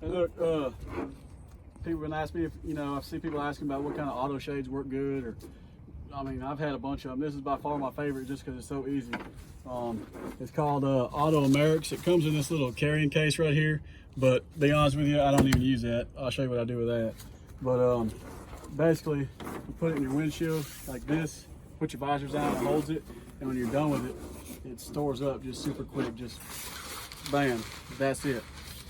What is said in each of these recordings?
Hey, look, people been asking me if, I see people asking about what kind of auto shades work good, or, I mean, I've had a bunch of them. This is by far my favorite just because it's so easy. It's called Auto Americs. It comes in this little carrying case right here, but to be honest with you, I don't even use that. I'll show you what I do with that. But basically, you put it in your windshield like this, put your visors down, it holds it, and when you're done with it, it stores up just super quick, just bam, that's it.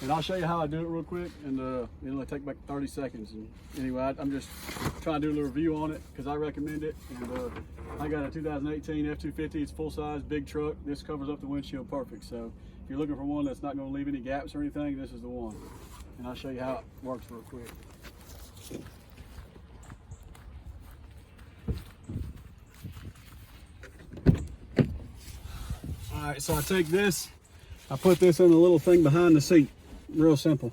And I'll show you how I do it real quick, and it'll take like 30 seconds. And anyway, I'm just trying to do a little review on it because I recommend it. And I got a 2018 F-250. It's full size, big truck. This covers up the windshield perfect. So if you're looking for one that's not going to leave any gaps or anything, this is the one. And I'll show you how it works real quick. All right, so I take this, I put this in the little thing behind the seat. Real simple.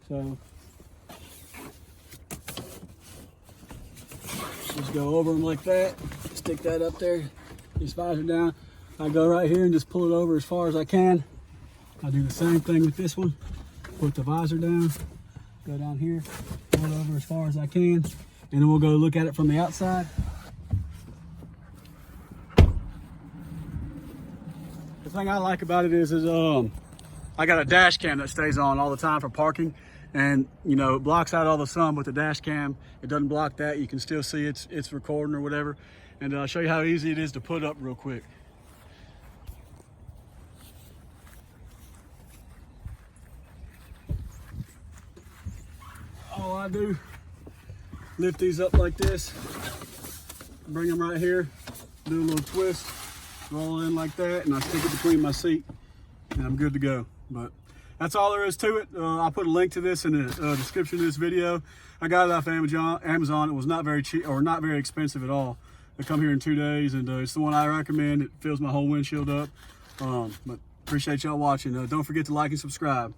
So just go over them like that, stick that up there, just visor down. I go right here and just pull it over as far as I can. I do the same thing with this one. Put the visor down, go down here, pull it over as far as I can, and then we'll go look at it from the outside. The thing I like about it is I got a dash cam that stays on all the time for parking, and it blocks out all the sun, but the dash cam, it doesn't block that. You can still see it's recording or whatever. And I'll show you how easy it is to put up real quick. All I do, lift these up like this, bring them right here, do a little twist, roll it in like that, and I stick it between my seat, and I'm good to go. But that's all there is to it. I'll put a link to this in the description of this video. I got it off Amazon. It was not very cheap or not very expensive at all. They come here in 2 days, and it's the one I recommend. It fills my whole windshield up. But appreciate y'all watching. Don't forget to like and subscribe.